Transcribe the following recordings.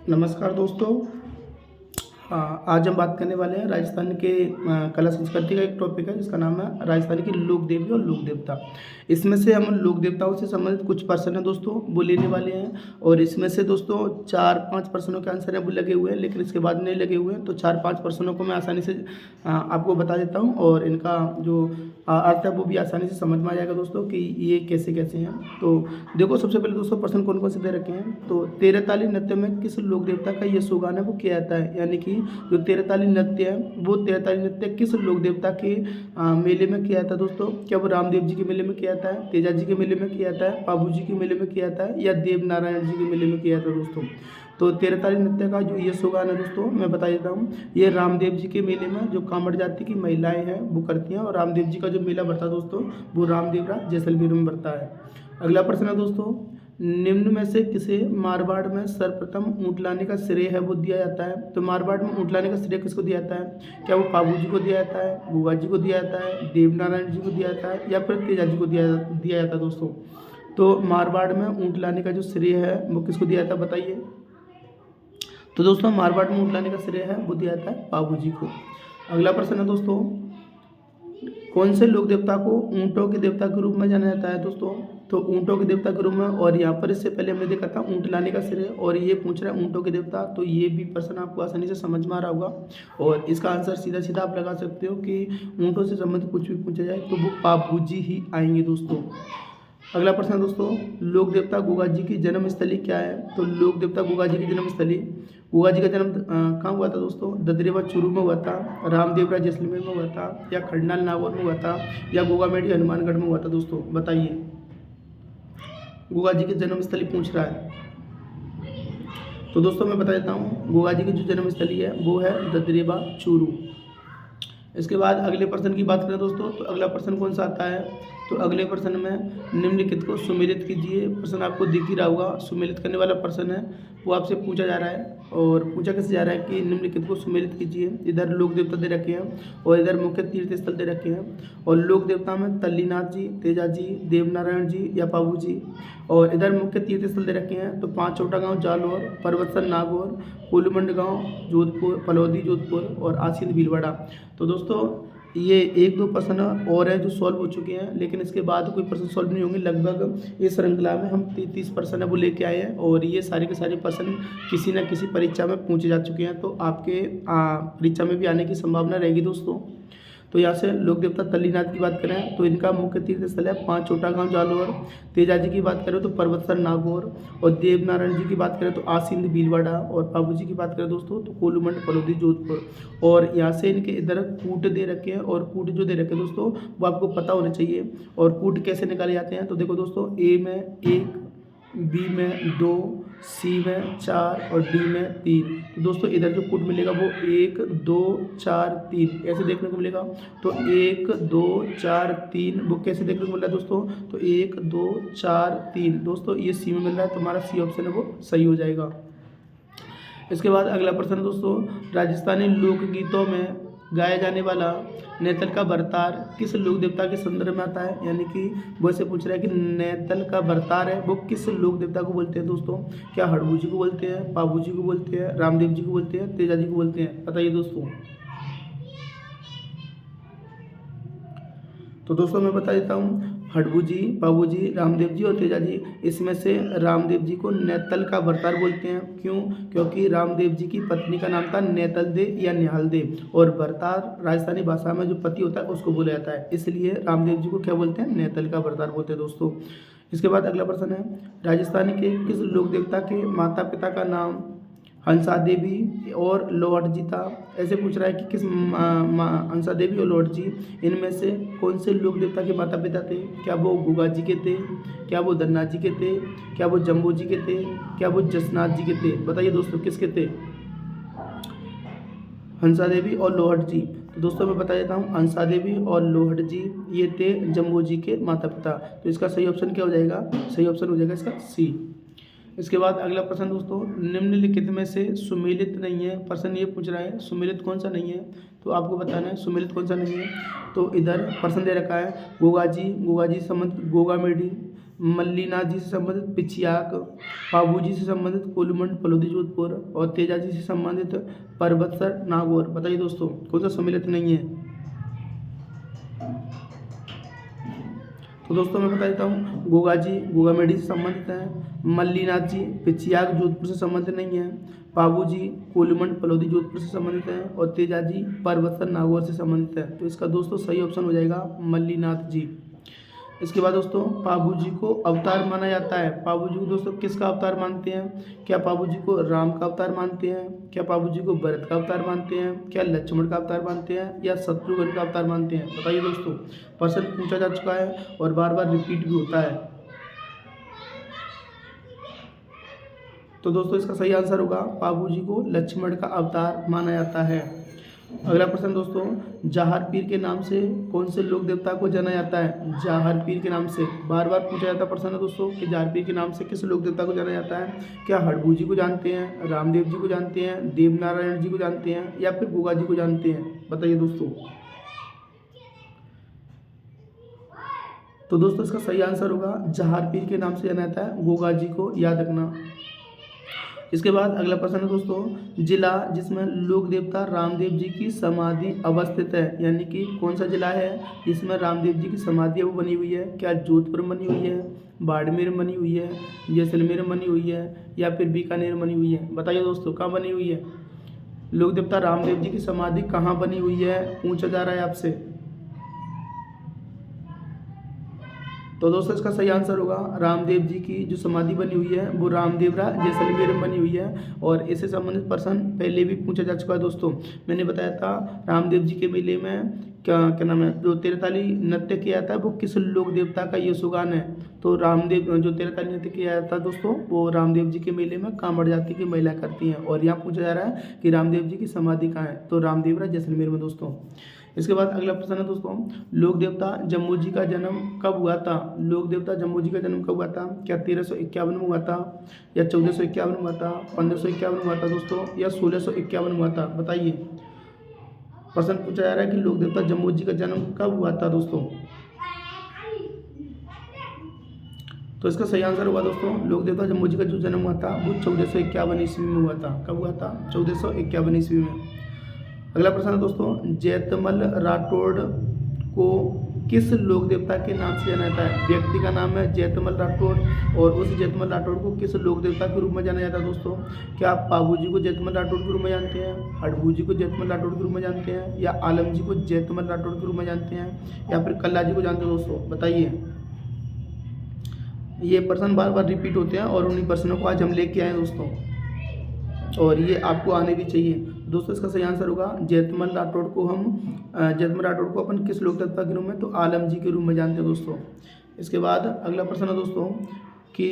नमस्कार दोस्तों। हाँ, आज हम बात करने वाले हैं राजस्थान के कला संस्कृति का एक टॉपिक है जिसका नाम है राजस्थान की लोक देवी और लोक देवता। इसमें से हम लोक देवताओं से संबंधित कुछ प्रश्न है दोस्तों वो लेने वाले हैं और इसमें से दोस्तों 4-5 प्रश्नों के आंसर है वो लगे हुए हैं, लेकिन इसके बाद नहीं लगे हुए हैं। तो 4-5 प्रश्नों को मैं आसानी से आपको बता देता हूँ और इनका जो अर्थ है वो भी आसानी से समझ में आ जाएगा दोस्तों कि ये कैसे कैसे हैं। तो देखो, सबसे पहले दोस्तों प्रश्न कौन कौन से दे रखे हैं। तो 13 ताली नृत्य में किस लोक देवता का यशोगान है वो किया जाता है, यानी कि जो 13 ताली नृत्य है वो 13 ताली नृत्य किस लोक देवता के मेले में किया जाता है दोस्तों। क्या वो रामदेव जी के मेले में किया जाता है, तेजा जी के मेले में किया जाता है, बाबू जी के मेले में किया जाता है, या देव नारायण जी के मेले में किया जाता है दोस्तों। तो 13 ताली नृत्य का जो यशोगान है दोस्तों मैं बता देता हूँ, ये रामदेव जी के मेले में जो कांवड़ जाति की महिलाएं हैं वो करती हैं, और रामदेव जी का जो मेला बढ़ता है दोस्तों वो रामदेवरा जैसलमेर में बढ़ता है। अगला प्रश्न है दोस्तों, निम्न में से किसे मारवाड़ में सर्वप्रथम ऊँट लाने का श्रेय है वो दिया जाता है। तो मारवाड़ में ऊँट लाने का श्रेय किसको दिया जाता है। क्या वो पाबू जी को दिया जाता है, गुगा जी को दिया जाता है, देवनारायण जी को दिया जाता है, या फिर तेजा जी को दिया जाता है दोस्तों। तो मारवाड़ में ऊँट लाने का जो श्रेय है वो किसको दिया जाता है बताइए। तो दोस्तों मारवाड़ में ऊँट लाने का श्रेय है वो दिया जाता है बाबू जी को। अगला प्रश्न है दोस्तों, कौन से लोक देवता को ऊँटों के देवता के रूप में जाना जाता है दोस्तों। तो ऊँटों के देवता के रूप में, और यहाँ पर इससे पहले हमने देखा था ऊँट लाने का श्रेय, और ये पूछ रहा है ऊँटों के देवता। तो ये भी प्रश्न आपको आसानी से समझ में आ रहा होगा और इसका आंसर सीधा सीधा आप लगा सकते हो कि ऊँटों से संबंधित कुछ भी पूछा जाए तो वो बाबू जी ही आएंगे दोस्तों। अगला प्रश्न है दोस्तों, लोक देवता गुगा जी की जन्मस्थली क्या है। तो लोक देवता गुगा जी की जन्मस्थली, गुगा जी का जन्म कहाँ हुआ था दोस्तों। ददरेवा चूरू में हुआ था, रामदेवरा जैसलमेर में हुआ था, या खंडाल नागौर में हुआ था, या गोगामेडी हनुमानगढ़ में हुआ था दोस्तों। बताइए, गुगा जी की जन्मस्थली पूछ रहा है। तो दोस्तों मैं बता देता हूँ, गुगा जी की जो जन्मस्थली है वो है ददरेवा चूरू। इसके बाद अगले प्रश्न की बात करें दोस्तों, तो अगला प्रश्न कौन सा आता है। तो अगले प्रश्न में निम्नलिखित को सुमेलित कीजिए। प्रश्न आपको दिख ही रहा होगा, सुमेलित करने वाला प्रश्न है वो आपसे पूछा जा रहा है, और पूछा कैसे जा रहा है कि निम्नलिखित को सुमेलित कीजिए। इधर लोक देवता दे रखे हैं और इधर मुख्य तीर्थ स्थल दे रखे हैं, और लोक देवता में तल्लीनाथ जी, तेजा जी, देवनारायण जी, या बाबू जी, और इधर मुख्य तीर्थ स्थल दे रखे हैं। तो 5 छोटा गाँव जालौर, परवत्सर नागौर, कोलमंड गाँव जोधपुर, पलौदी जोधपुर, और आसीन भीलवाड़ा। तो दोस्तों ये 1-2 प्रश्न और हैं जो सॉल्व हो चुके हैं, लेकिन इसके बाद कोई प्रश्न सॉल्व नहीं होंगे। लगभग इस श्रृंखला में हम 30 प्रश्न है वो लेके आए हैं, और ये सारे के सारे प्रश्न किसी न किसी परीक्षा में पूछे जा चुके हैं। तो आपके परीक्षा में भी आने की संभावना रहेगी दोस्तों। तो यहाँ से लोक देवता तल्लीनाथ की बात करें तो इनका मुख्य तीर्थ स्थल है 5 छोटा गाँव जालौर। तेजा जी की बात करें तो परवत्सर नागौर, और देवनारायण जी की बात करें तो आसींद भीलवाड़ा, और बाबू जी की बात करें दोस्तों तो कोलूमंड पलौदी जोधपुर। और यहाँ से इनके इधर कूट दे रखे हैं, और कूट जो दे रखे हैं दोस्तों वो आपको पता होना चाहिए। और कूट कैसे निकाले जाते हैं, तो देखो दोस्तों, ए में 1, बी में 2, सी में 4 और डी में 3। तो दोस्तों इधर जो कूट मिलेगा वो 1, 2, 4, 3 ऐसे देखने को मिलेगा। तो 1, 2, 4, 3 वो कैसे देखने को मिल रहा है दोस्तों। तो 1, 2, 4, 3 दोस्तों ये सी में मिल रहा है, तो हमारा सी ऑप्शन है वो सही हो जाएगा। इसके बाद अगला प्रश्न है दोस्तों, राजस्थानी लोकगीतों में गाया जाने वाला नेतल का बरतार किस लोक देवता के संदर्भ में आता है। यानी कि वो ऐसे पूछ रहा है कि नेतल का बरतार है वो किस लोक देवता को बोलते हैं दोस्तों। क्या हड़बू जी को बोलते हैं, बाबू जी को बोलते हैं, रामदेव जी को बोलते हैं, तेजा जी को बोलते हैं। बताइए दोस्तों। तो दोस्तों मैं बता देता हूँ, हड़बू जी, बाबू जी, रामदेव जी और तेजा जी, इसमें से रामदेव जी को नेतल का बरतार बोलते हैं। क्यों, क्योंकि रामदेव जी की पत्नी का नाम था नेतल दे या निहाल दे, और बरतार राजस्थानी भाषा में जो पति होता है उसको बोला जाता है, इसलिए रामदेव जी को क्या बोलते हैं, नेतल का बरतार बोलते हैं दोस्तों। इसके बाद अगला प्रश्न है, राजस्थानी के किस लोक देवता के माता पिता का नाम हंसा देवी और लोहट जी था। ऐसे पूछ रहा है कि किस हंसा देवी और लोहट जी इनमें से कौन से लोक देवता के माता पिता थे। क्या वो गुगा जी के थे, क्या वो धन्ना जी के थे, क्या वो जम्बू जी के थे, क्या वो जसनाथ जी के थे। बताइए दोस्तों किसके थे, हंसा देवी और लोहट जी। तो दोस्तों मैं बता देता हूँ, हंसा देवी और लोहट जी ये थे जम्बू जी के माता पिता। तो इसका सही ऑप्शन क्या हो जाएगा, सही ऑप्शन हो जाएगा इसका सी। इसके बाद अगला प्रश्न दोस्तों, निम्नलिखित में से सुमेलित नहीं है। प्रश्न ये पूछ रहा है सुमेलित कौन सा नहीं है, तो आपको बताना है सुमेलित कौन सा नहीं है। तो इधर प्रश्न दे रखा है गोगा जी संबंध गोगा मेडी, मल्लीनाथ जी से संबंधित पिछियाक, पाबू जी से संबंधित कोलुमंड फलोदी जोधपुर और तेजा जी से संबंधित परबतसर नागौर। बताइए दोस्तों कौन सा सम्मिलित नहीं है। तो दोस्तों मैं बता देता हूँ, गोगा जी गोगामेडी से संबंधित हैं, मल्लीनाथ जी पिछियाक जोधपुर से संबंधित नहीं है, पाबू जी कोलुमंड फलोदी जोधपुर से संबंधित हैं और तेजा जी परबतसर नागौर से संबंधित है। तो इसका दोस्तों सही ऑप्शन हो जाएगा मल्लीनाथ जी। इसके बाद दोस्तों पाबू जी को अवतार माना जाता है। पाबू जी को दोस्तों किसका अवतार मानते हैं? क्या पाबू जी को राम का अवतार मानते हैं? क्या पाबू जी को भरत का अवतार मानते हैं? क्या लक्ष्मण का अवतार मानते हैं या शत्रुघ्न का अवतार मानते हैं? बताइए दोस्तों, प्रश्न पूछा जा चुका है और बार बार रिपीट भी होता है। तो दोस्तों इसका सही आंसर होगा पाबू जी को लक्ष्मण का अवतार माना जाता है। अगला प्रश्न दोस्तों, जाहर पीर के नाम से कौन से लोक देवता को जाना जाता है? जाहर पीर के नाम से बार बार पूछा जाता प्रश्न है दोस्तों कि जाहर पीर के नाम से किस लोक देवता को जाना जाता है? क्या हड़बू जी को जानते हैं, रामदेव जी को जानते हैं, देवनारायण जी को जानते हैं या फिर गोगा जी को जानते हैं? बताइए दोस्तों। तो दोस्तों इसका सही आंसर होगा जाहर पीर के नाम से जाना जाता है गोगा जी को, याद रखना। इसके बाद अगला प्रश्न है दोस्तों, जिला जिसमें लोक देवता रामदेव जी की समाधि अवस्थित है, यानी कि कौन सा जिला है जिसमें रामदेव जी की समाधि वो बनी हुई है? क्या जोधपुर बनी हुई है, बाड़मेर बनी हुई है, जैसलमेर बनी हुई है या फिर बीकानेर बनी हुई है? बताइए दोस्तों कहाँ बनी हुई है? लोक देवता रामदेव जी की समाधि कहाँ बनी हुई है पूछा जा रहा है आपसे। तो दोस्तों इसका सही आंसर होगा रामदेव जी की जो समाधि बनी हुई है वो रामदेवरा जैसलमेर में बनी हुई है और इससे संबंधित प्रश्न पहले भी पूछा जा चुका है दोस्तों। मैंने बताया था रामदेव जी के मेले में क्या नाम है, जो तेरताली नृत्य किया था वो किस लोक देवता का यशोगान है? तो रामदेव जो तेरताली नृत्य किया था दोस्तों वो रामदेव जी के मेले में कांवड़ जाति की महिला करती हैं। और यहाँ पूछा जा रहा है कि रामदेव जी की समाधि कहाँ है? तो रामदेवरा जैसलमेर में दोस्तों। इसके बाद अगला प्रश्न है दोस्तों, लोक देवता जम्मू जी का जन्म कब हुआ था? लोक देवता जम्मू जी का जन्म कब हुआ था? क्या 1351 में हुआ था या 1451 में हुआ था, 1551 में हुआ था दोस्तों या 1651 में हुआ था? बताइए। प्रश्न पूछा जा रहा है कि लोक देवता जम्मू जी का जन्म कब हुआ था दोस्तों। तो इसका सही आंसर होगा दोस्तों लोक देवता जम्मू जी का जो जन्म हुआ था वो 1451 ईस्वी में हुआ था। कब हुआ था? 1451 ईस्वी में। अगला प्रश्न है दोस्तों, जैतमल राठौड़ को किस लोक देवता के नाम से जाना जाता है? व्यक्ति का नाम है जैतमल राठौड़ और उस जैतमल राठौड़ को किस लोक देवता के रूप में जाना जाता है दोस्तों? क्या आप पाबू जी को जैतमल राठौड़ के रूप में जानते हैं, हड़बू जी को जैतमल राठौड़ के रूप में जानते हैं या आलम जी को जैतमल राठौड़ के रूप में जानते हैं या फिर कल्ला जी को जानते हैं दोस्तों? बताइए। ये प्रश्न बार बार रिपीट होते हैं और उन्हीं प्रश्नों को आज हम लेके आए दोस्तों और ये आपको आने भी चाहिए दोस्तों। इसका सही आंसर होगा जैतमल राठौड़ को जैतमल राठौड़ को अपन किस लोक देवता के रूप में? तो आलम जी के रूप में जानते हैं दोस्तों। इसके बाद अगला प्रश्न है दोस्तों कि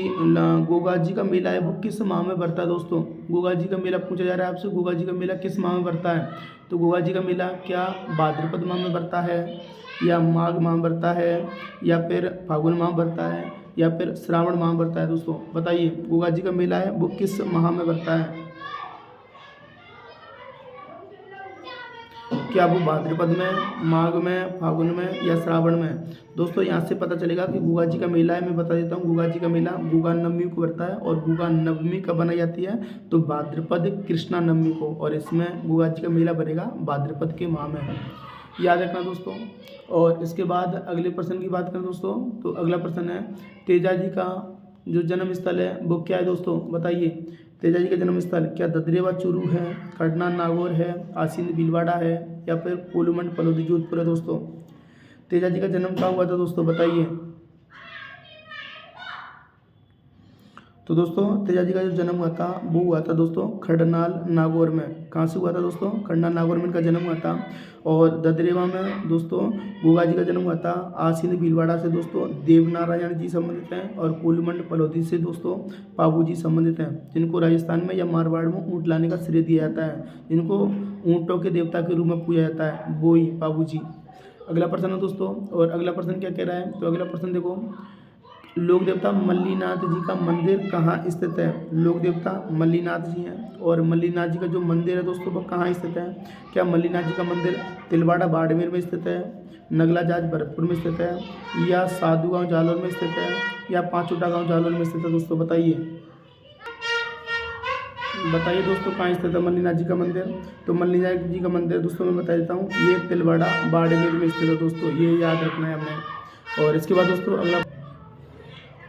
गोगा जी का मेला है वो किस माह में बढ़ता है दोस्तों? गोगा जी का मेला पूछा जा रहा है आपसे, गोगा जी का मेला किस माह में बढ़ता है? तो गोगा जी का मेला क्या भाद्रपद माह में बढ़ता है या माघ माह में बढ़ता है या फिर फागुन माह में बढ़ता है या फिर श्रावण माह में बढ़ता है दोस्तों? बताइए। गोगा जी का मेला है वो किस माह में बढ़ता है? क्या वो भाद्रपद में, माघ में, फागुन में या श्रावण में? दोस्तों यहाँ से पता चलेगा कि गुगा जी का मेला है। मैं बता देता हूँ, गुगा जी का मेला गुगा नवमी को बढ़ता है और गुगा नवमी कब बनाई जाती है? तो भाद्रपद कृष्णा नवमी को। और इसमें गुगा जी का मेला बनेगा भाद्रपद के माह में, याद रखना दोस्तों। और इसके बाद अगले प्रश्न की बात करें दोस्तों, तो अगला प्रश्न है तेजा जी का जो जन्म स्थल है वो क्या है दोस्तों? बताइए। तेजा जी का जन्म स्थल क्या ददरेवा चूरू है, खड़ना नागौर है, आसीन भीलवाड़ा है या फिर कोलुमंड फलोदी जोधपुर है दोस्तों? तेजा जी का जन्म कहाँ हुआ था दोस्तों? बताइए। तो दोस्तों तेजा जी का जो जन्म हुआ था वो हुआ था दोस्तों खड़नाल नागौर में। कहाँ से हुआ था दोस्तों? खड़नाल नागौर में इनका जन्म हुआ था। और ददरेवा में दोस्तों गुगा जी का जन्म हुआ था। आसीन भीलवाड़ा से दोस्तों देवनारायण जी संबंधित हैं और कोलुमंड फलोदी से दोस्तों पाबू जी संबंधित हैं, जिनको राजस्थान में या मारवाड़ में ऊँट लाने का श्रेय दिया जाता है, जिनको ऊँटों के देवता के रूप में पूजा जाता है, वो ही पाबू जी। अगला प्रश्न है दोस्तों, और अगला प्रश्न क्या कह रहा है? तो अगला प्रश्न देखो, लोक देवता मल्लीनाथ जी का मंदिर कहाँ स्थित है? लोक देवता मल्लीनाथ जी हैं, और मल्लीनाथ जी का जो मंदिर है दोस्तों वो कहाँ स्थित है? क्या मल्लीनाथ जी का मंदिर तिलवाड़ा बाड़मेर में स्थित है, नगला जाज भरतपुर में स्थित है, या साधु गांव जालौर में स्थित है, या पांचोटा गांव जालौर में स्थित है? दोस्तों बताइए बताइए दोस्तों, कहाँ स्थित है मल्लीनाथ जी का मंदिर? तो मल्लीनाथ जी का मंदिर दोस्तों मैं बता देता हूँ, ये तिलवाड़ा बाड़मेर में स्थित है दोस्तों, ये याद रखना है हमने। और इसके बाद दोस्तों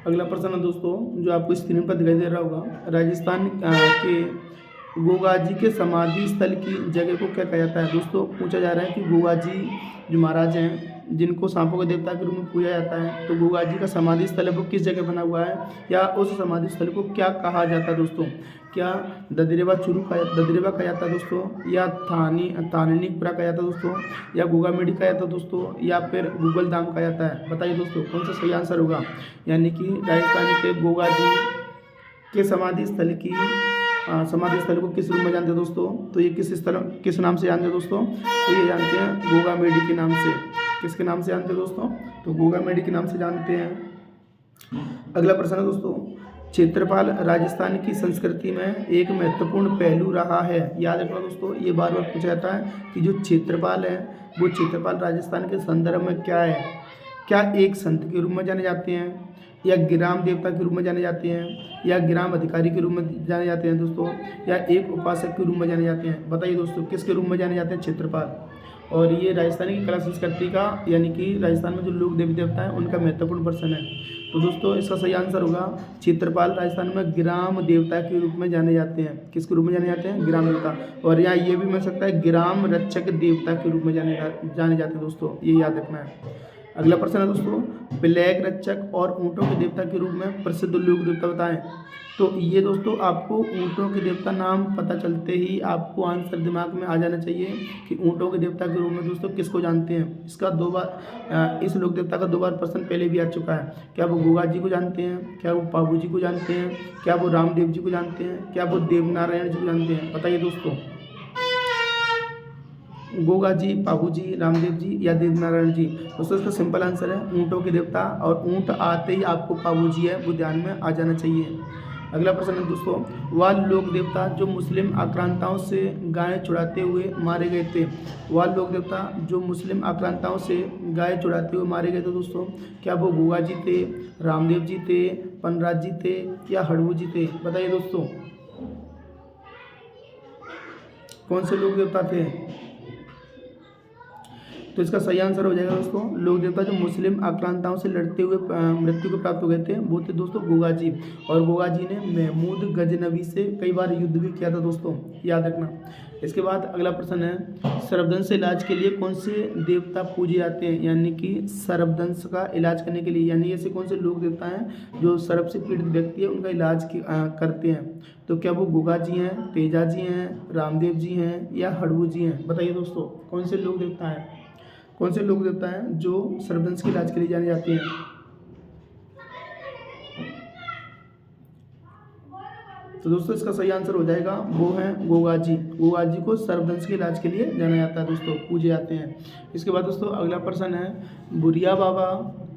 अगला प्रश्न है दोस्तों, जो आपको स्क्रीन पर दिखाई दे रहा होगा, राजस्थान के गोगा जी के समाधि स्थल की जगह को क्या कहा जाता है? दोस्तों पूछा जा रहा है कि गोगा जी जो महाराज हैं, जिनको सांपों के देवता के रूप में पूजा जाता है, तो गोगा जी का समाधि स्थल है वो किस जगह बना हुआ है, या उस समाधि स्थल को क्या कहा जाता है दोस्तों? क्या ददरेवा कहा जाता है दोस्तों, या थानीपुरा कहा जाता है दोस्तों, या गोगामेडी कहा जाता है दोस्तों, या फिर गूगल धाम कहा जाता है? बताइए दोस्तों कौन सा सही आंसर होगा? यानी कि राजस्थान के गोगा जी के समाधि स्थल को किस रूप में जानते हैं दोस्तों? तो ये किस नाम से जानते हैं दोस्तों? तो ये जानते हैं गोगामेडी के नाम से। किसके नाम से जानते हैं दोस्तों? तो गोगामेडी के नाम से जानते हैं। अगला प्रश्न है दोस्तों, क्षेत्रपाल राजस्थान की संस्कृति में एक महत्वपूर्ण पहलू रहा है। याद रखना दोस्तों, ये बार बार पूछा जाता है कि जो क्षेत्रपाल है वो क्षेत्रपाल राजस्थान के संदर्भ में क्या है? क्या एक संत के रूप में जाने जाते हैं, या ग्राम देवता के रूप में जाने जाते हैं, या ग्राम अधिकारी के रूप में जाने जाते हैं दोस्तों, या एक उपासक के रूप में जाने जाते हैं? बताइए दोस्तों किसके रूप में जाने जाते हैं? क्षेत्रपाल। और ये राजस्थान की कला संस्कृति का, यानी कि राजस्थान में जो लोक देवी देवता हैं उनका महत्वपूर्ण प्रश्न है। तो दोस्तों इसका सही आंसर होगा क्षेत्रपाल राजस्थान में ग्राम देवता के रूप में जाने जाते हैं। किसके रूप में जाने जाते हैं? ग्राम देवता। और यहाँ ये भी मिल सकता है ग्राम रक्षक देवता के रूप में जाने जाते हैं दोस्तों, ये याद रखना है। अगला प्रश्न है दोस्तों, प्लेग रक्षक और ऊँटों के देवता के रूप में प्रसिद्ध लोक देवता बताएं। तो ये दोस्तों आपको ऊँटों के देवता नाम पता चलते ही आपको आंसर दिमाग में आ जाना चाहिए कि ऊँटों के देवता के रूप में दोस्तों किसको जानते हैं। इसका 2 बार इस लोक देवता का 2 बार प्रश्न पहले भी आ चुका है। क्या वो गोगा जी को जानते हैं, क्या वो पाबू जी को जानते हैं, क्या वो रामदेव जी को जानते हैं, क्या वो देवनारायण जी को जानते हैं? बताइए दोस्तों, गोगा जी, पाबू जी, रामदेव जी, या देवनारायण जी? दोस्तों इसका सिंपल आंसर है ऊँटों के देवता, और ऊँट आते ही आपको पाबू जी है वो ध्यान में आ जाना चाहिए। अगला प्रश्न है दोस्तों, वह लोक देवता जो मुस्लिम आक्रांताओं से गाय चुराते हुए मारे गए थे। वह लोक देवता जो मुस्लिम आक्रांताओं से गाय चुराते हुए मारे गए थे दोस्तों, क्या वो गोगा जी थे, रामदेव जी थे, पनराज जी थे, या हड़वू जी थे? बताइए दोस्तों कौन से लोक देवता थे? तो इसका सही आंसर हो जाएगा दोस्तों, लोक देवता जो मुस्लिम आक्रांताओं से लड़ते हुए मृत्यु को प्राप्त हो गए थे वो थे दोस्तों गोगा जी। और गोगा जी ने महमूद गजनवी से कई बार युद्ध भी किया था दोस्तों, याद रखना। इसके बाद अगला प्रश्न है, सर्पदंश इलाज के लिए कौन से देवता पूजे जाते हैं? यानी कि सर्पदंश का इलाज करने के लिए, यानी ऐसे कौन से लोक देवता हैं जो सर्प से पीड़ित व्यक्ति है उनका इलाज करते हैं? तो क्या वो गोगा जी हैं, तेजा जी हैं, रामदेव जी हैं, या हड़वू जी हैं? बताइए दोस्तों कौन से लोक देवता हैं, कौन से लोक देवता हैं जो सर्पदंश के इलाज के लिए जाने जाते हैं? तो दोस्तों इसका सही आंसर हो जाएगा वो हैं गोगा जी। गोगा जी को सर्पदंश के इलाज के लिए जाना जाता है दोस्तों, पूजे जाते हैं। इसके बाद दोस्तों अगला प्रश्न है, बुरिया बाबा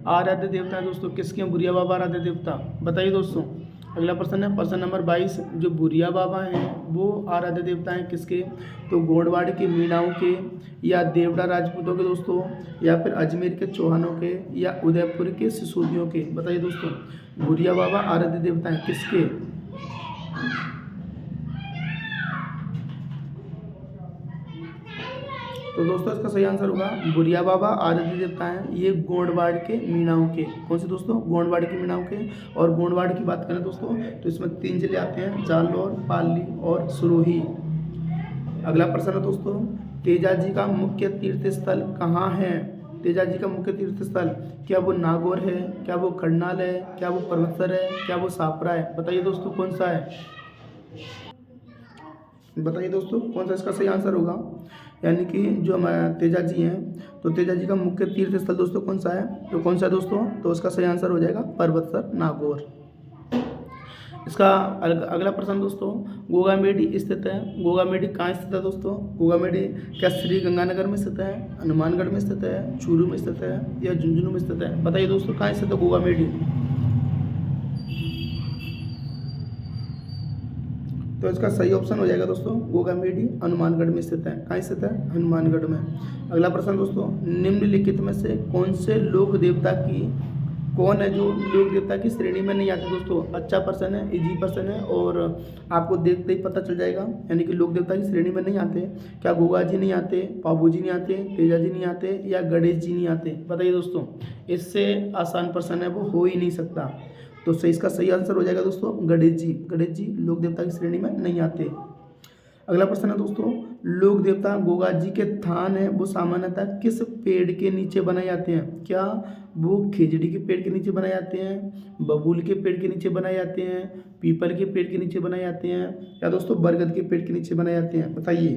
आराध्य देवता है दोस्तों, किसके हैं बुरिया बाबा आराध्य देवता? बताइए दोस्तों। अगला प्रश्न है प्रश्न नंबर 22, जो बुरिया बाबा हैं वो आराध्य देवता हैं किसके? तो गोंडवाड़ के मीणाओं के, या देवड़ा राजपूतों के दोस्तों, या फिर अजमेर के चौहानों के, या उदयपुर के सिसोदियों के? बताइए दोस्तों बुरिया बाबा आराध्य देवता हैं किसके? तो दोस्तों इसका सही आंसर होगा बुरिया बाबा आराध्य देवता हैं ये गोंडवाड़ के मीणाओं के। कौन से दोस्तों? गोंडवाड़ के मीणाओं के। और गोंडवाड़ की बात करें दोस्तों तो इसमें 3 जिले आते हैं, जालौर, पाली और सिरोही। अगला प्रश्न है दोस्तों, तेजा जी का मुख्य तीर्थ स्थल कहाँ है? तेजा जी का मुख्य तीर्थ स्थल, क्या वो नागौर है, क्या वो करनाल है, क्या वो परबतसर है, क्या वो सापरा है? बताइए दोस्तों कौन सा है? बताइए दोस्तों कौन सा इसका सही आंसर होगा? यानी कि जो हमारे तेजा जी हैं, तो तेजा जी का मुख्य तीर्थ स्थल दोस्तों कौन सा है? तो कौन सा है दोस्तों? तो उसका सही आंसर हो जाएगा परबतसर, नागौर। इसका अगला प्रश्न दोस्तों, गोगामेडी स्थित है। गोगामेडी कहाँ स्थित है दोस्तों? गोगामेडी क्या श्री गंगानगर में स्थित है, हनुमानगढ़ में स्थित है, चूरू में स्थित है, या झुंझुनू में स्थित है? बताइए दोस्तों कहाँ स्थित है गोगामेडी? तो इसका सही ऑप्शन हो जाएगा दोस्तों गोगामेडी हनुमानगढ़ में स्थित है। कहाँ स्थित है? हनुमानगढ़ में। अगला प्रश्न दोस्तों, निम्नलिखित में से कौन से लोक देवता की कौन है जो लोक देवता की श्रेणी में नहीं आते? दोस्तों अच्छा प्रश्न है, इजी प्रश्न है और आपको देखते ही पता चल जाएगा, यानी कि लोक देवता की श्रेणी में नहीं आते। क्या गोगा जी नहीं आते, पाबू जी नहीं आते, तेजा जी नहीं आते या गणेश जी नहीं आते? बताइए दोस्तों, इससे आसान प्रश्न है वो हो ही नहीं सकता। तो सही इसका सही आंसर हो जाएगा दोस्तों गणेश जी। गणेश जी लोक देवता की श्रेणी में नहीं आते। अगला प्रश्न है दोस्तों, लोक देवता गोगा जी के थान है वो सामान्यतः किस पेड़ के नीचे बनाए जाते हैं? क्या वो खेजड़ी के पेड़ के नीचे बनाए जाते हैं, बबूल के पेड़ के नीचे बनाए जाते हैं, पीपल के पेड़ के नीचे बनाए जाते हैं या दोस्तों बरगद के पेड़ के नीचे बनाए जाते हैं? बताइए,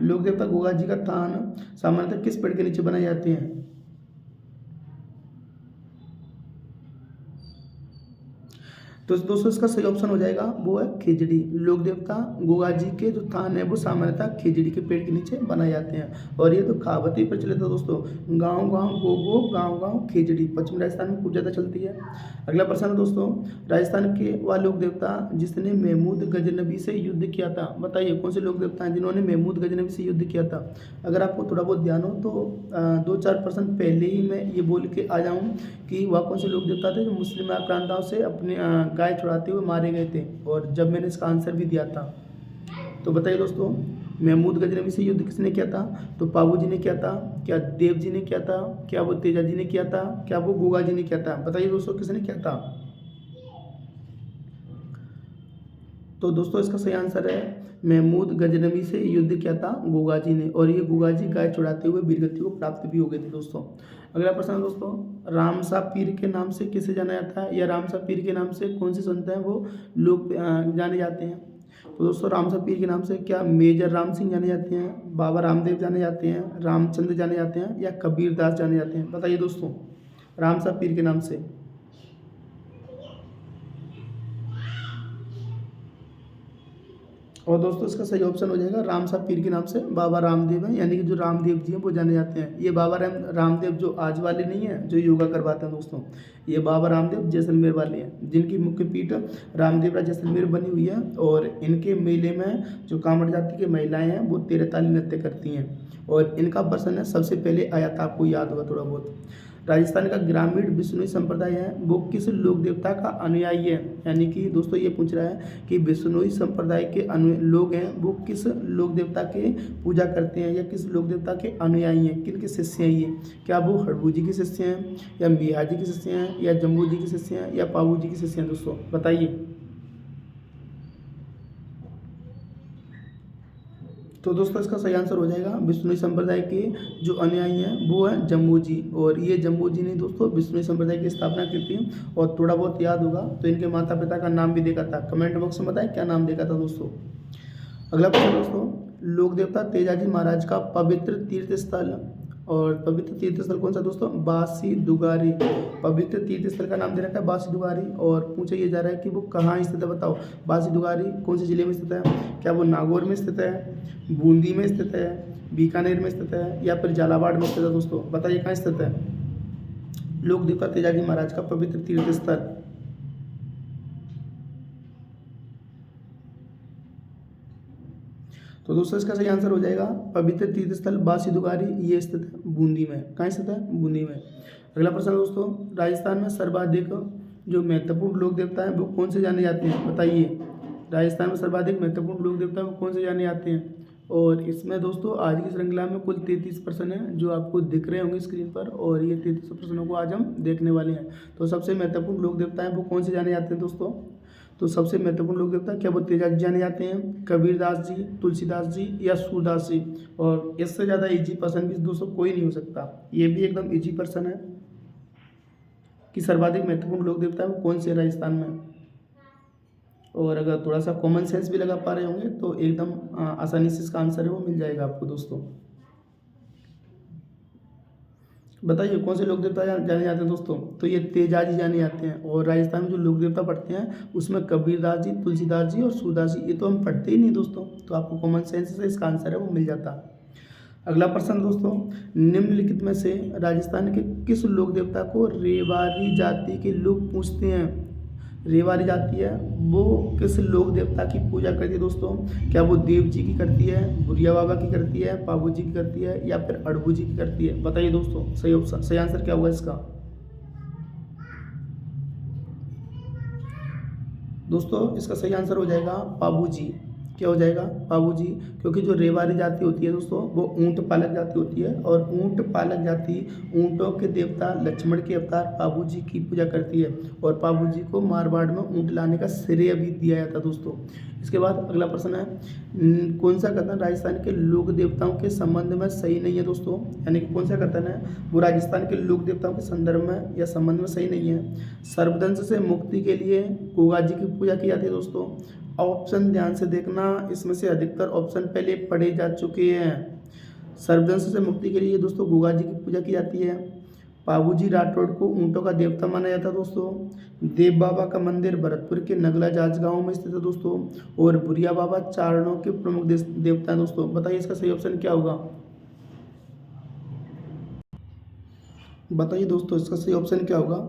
लोक देवता गोगा जी का थान सामान्यतः किस पेड़ के नीचे बनाए जाते हैं? तो दोस्तों इसका सही ऑप्शन हो जाएगा वो है खिचड़ी। लोक देवता गोगा जी के जो थान है वो सामान्यतः खिचड़ी के पेड़ के नीचे बनाए जाते हैं। और ये तो कहावत ही प्रचलित है दोस्तों, गांव गांव गो गो गांव गांव खिचड़ी, पश्चिम राजस्थान में खूब ज़्यादा चलती है। अगला प्रश्न है दोस्तों, राजस्थान के वह लोक देवता जिसने महमूद गजनबी से युद्ध किया था? बताइए कौन से लोक देवता हैं जिन्होंने महमूद गजनबी से युद्ध किया था? अगर आपको थोड़ा बहुत ध्यान हो तो 2-4 प्रश्न पहले ही मैं ये बोल के आ जाऊँ कि वह कौन से लोक देवता थे जो मुस्लिम आक्रांताओं से अपने गाय छुड़ाते हुए मारे गए थे, और जब मैंने इसका आंसर भी दिया था। तो बताइए दोस्तों, महमूद गजनवी से युद्ध किसने किया था? तो पाबू जी ने किया था, क्या देव जी ने किया था, क्या वो तेजा जी ने किया था, क्या वो गोगा जी ने किया था? बताइए दोस्तों किसने किया था? तो दोस्तों इसका सही आंसर है महमूद गजनवी से युद्ध किया था गोगा जी ने, और ये गोगा जी गाय छुड़ाते हुए वीरगति को प्राप्त भी हो गए थे दोस्तों। अगला प्रश्न है दोस्तों, रामसा पीर के नाम से किसे जाना जाता है, या रामसा पीर के नाम से कौन से संत हैं वो लोग जाने जाते हैं? तो दोस्तों रामसा पीर के नाम से क्या मेजर राम सिंह जाने जाते हैं, बाबा रामदेव जाने जाते हैं, रामचंद्र जाने जाते हैं या कबीर दास जाने जाते हैं? बताइए दोस्तों, रामसा पीर के नाम से। और दोस्तों इसका सही ऑप्शन हो जाएगा रामसा पीर के नाम से बाबा रामदेव है, यानी कि जो रामदेव जी हैं वो जाने जाते हैं। ये बाबा रामदेव जो आज वाले नहीं हैं जो योगा करवाते हैं दोस्तों, ये बाबा रामदेव जैसलमेर वाले हैं जिनकी मुख्य पीठ रामदेवरा जैसलमेर बनी हुई है। और इनके मेले में जो कांवड़ जाति की महिलाएं हैं वो 13 ताली नृत्य करती हैं, और इनका प्रश्न सबसे पहले आया था, आपको याद होगा थोड़ा बहुत। राजस्थान का ग्रामीण बिश्नोई संप्रदाय है वो किस लोक देवता का अनुयायी है? यानी कि दोस्तों ये पूछ रहा है कि बिश्नोई संप्रदाय के लोग हैं वो किस लोक देवता के पूजा करते हैं या किस लोक देवता के अनुयायी हैं, किन के शिष्य हैं ये? क्या वो हड़बू जी के शिष्य हैं, या मियाँ जी के शिष्य हैं, या जम्बू जी के शिष्य हैं, या पाबू जी के शिष्य हैं? दोस्तों बताइए। तो दोस्तों इसका सही आंसर हो जाएगा बिश्नोई संप्रदाय के जो अनुयायी हैं वो है जम्बू जी, और ये जम्बू जी ने दोस्तों बिश्नोई संप्रदाय की स्थापना की थी। और थोड़ा बहुत याद होगा तो इनके माता पिता का नाम भी देखा था, कमेंट बॉक्स में बताएं क्या नाम देखा था दोस्तों। अगला प्रश्न दोस्तों, लोक देवता तेजाजी महाराज का पवित्र तीर्थ स्थल, और पवित्र तीर्थ स्थल कौन सा दोस्तों? बासी दुगारी। पवित्र तीर्थ स्थल का नाम दे रखा है बासी दुगारी, और पूछा ये जा रहा है कि वो कहाँ स्थित है? बताओ बासी दुगारी कौन से जिले में स्थित है? क्या वो नागौर में स्थित है, बूंदी में स्थित है, बीकानेर में स्थित है, या फिर झालावाड़ में स्थित है? दोस्तों बताइए कहाँ स्थित है लोक देवता तेजाजी महाराज का पवित्र तीर्थ स्थल? तो दोस्तों इसका सही आंसर हो जाएगा पवित्र तीर्थ स्थल बासी दुगारी, ये स्थित है बूंदी में। कहाँ स्थित है? बूंदी में। अगला प्रश्न दोस्तों, राजस्थान में सर्वाधिक जो महत्वपूर्ण लोक देवता हैं वो कौन से जाने जाते हैं? बताइए, राजस्थान में सर्वाधिक महत्वपूर्ण लोक देवता वो कौन से जाने जाते हैं? और इसमें दोस्तों आज की श्रृंखला में कुल 33 प्रश्न हैं जो आपको दिख रहे होंगे स्क्रीन पर, और ये 33 प्रश्नों को आज हम देखने वाले हैं। तो सबसे महत्वपूर्ण लोक देवता हैं वो कौन से जाने जाते हैं दोस्तों? तो सबसे महत्वपूर्ण लोक देवता क्या वो तेजाजी जाने जाते हैं, कबीरदास जी, तुलसीदास जी, या सूरदास जी? और इससे ज़्यादा इजी प्रश्न भी दोस्तों कोई नहीं हो सकता, ये भी एकदम इजी प्रश्न है कि सर्वाधिक महत्वपूर्ण लोक देवता है वो कौन से राजस्थान में। और अगर थोड़ा सा कॉमन सेंस भी लगा पा रहे होंगे तो एकदम आसानी से इसका आंसर है वो मिल जाएगा आपको दोस्तों। बताइए कौन से लोक देवता जाने जाते हैं दोस्तों? तो ये तेजाजी जाने जाते हैं, और राजस्थान में जो लोक देवता पढ़ते हैं उसमें कबीरदास जी, तुलसीदास जी और सूरदास जी, ये तो हम पढ़ते ही नहीं दोस्तों, तो आपको कॉमन सेंस से इसका आंसर है वो मिल जाता। अगला प्रश्न दोस्तों, निम्नलिखित में से राजस्थान के किस लोक देवता को रेवारी जाति के लोग पूजते हैं? रेवाड़ी जाती है वो किस लोक देवता की पूजा करती है दोस्तों? क्या वो देव जी की करती है, बुढ़िया बाबा की करती है, पाबू जी की करती है या फिर अड़बू जी की करती है? बताइए दोस्तों, सही ऑप्शन, सही आंसर क्या होगा इसका? दोस्तों इसका सही आंसर हो जाएगा पाबू जी। क्या हो जाएगा? पाबू जी। क्योंकि जो रेवाड़ी जाति होती है दोस्तों वो ऊंट पालक जाति होती है और ऊंट पालक जाति ऊंटों के देवता लक्ष्मण के अवतार पाबू जी की पूजा करती है और पाबू जी को मारवाड़ में ऊंट लाने का श्रेय भी दिया जाता है दोस्तों। इसके बाद अगला प्रश्न है, कौन सा कथन राजस्थान के लोक देवताओं के संबंध में सही नहीं है दोस्तों? यानी कि कौन सा कथन है वो राजस्थान के लोक देवताओं के संदर्भ में या संबंध में सही नहीं है? सर्पदंश से मुक्ति के लिए गोगा जी की पूजा की जाती है दोस्तों। ऑप्शन ध्यान से देखना, इसमें से अधिकतर ऑप्शन पहले पढ़े जा चुके हैं। सर्पदंश से मुक्ति के लिए दोस्तों गोगा जी की पूजा की जाती है। पाबूजी राठौड़ को ऊंटों का देवता माना जाता है दोस्तों। देव बाबा का मंदिर भरतपुर के नगला जाज गांव में स्थित है दोस्तों। और बुढ़िया बाबा चारणों के प्रमुख देवता हैं दोस्तों। बताइए इसका सही ऑप्शन क्या होगा? बताइए दोस्तों इसका सही ऑप्शन क्या होगा?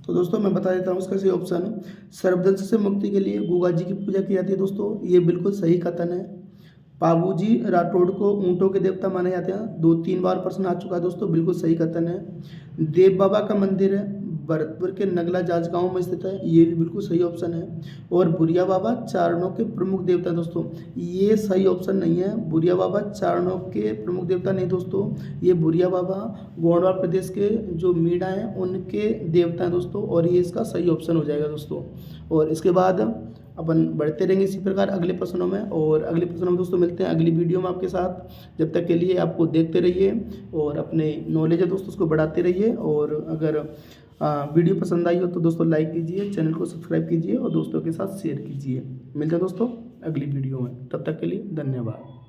तो दोस्तों मैं बता देता हूँ इसका सही ऑप्शन, सर्पदंश से मुक्ति के लिए गोगा जी की पूजा की जाती है दोस्तों। ये बिल्कुल सही कथन है। पाबूजी राठौड़ को ऊंटों के देवता माने जाते हैं, 2-3 बार प्रश्न आ चुका है दोस्तों, बिल्कुल सही कथन है। देव बाबा का मंदिर है भरतपुर के नगला जाज गांव में स्थित है, ये भी बिल्कुल सही ऑप्शन है। और बुढ़िया बाबा चारणों के प्रमुख देवता हैं दोस्तों, ये सही ऑप्शन नहीं है। बुढ़िया बाबा चारणों के प्रमुख देवता नहीं दोस्तों, ये बुढ़िया बाबा गोंडवाल प्रदेश के जो मीणा हैं उनके देवता हैं दोस्तों, और ये इसका सही ऑप्शन हो जाएगा दोस्तों। और इसके बाद अपन बढ़ते रहेंगे इसी प्रकार अगले प्रश्नों में, और अगले प्रश्नों में दोस्तों मिलते हैं अगली वीडियो में आपके साथ। जब तक के लिए आपको देखते रहिए और अपने नॉलेज है दोस्तों उसको बढ़ाते रहिए। और अगर वीडियो पसंद आई हो तो दोस्तों लाइक कीजिए, चैनल को सब्सक्राइब कीजिए और दोस्तों के साथ शेयर कीजिए। मिलते हैं दोस्तों अगली वीडियो में, तब तक के लिए धन्यवाद।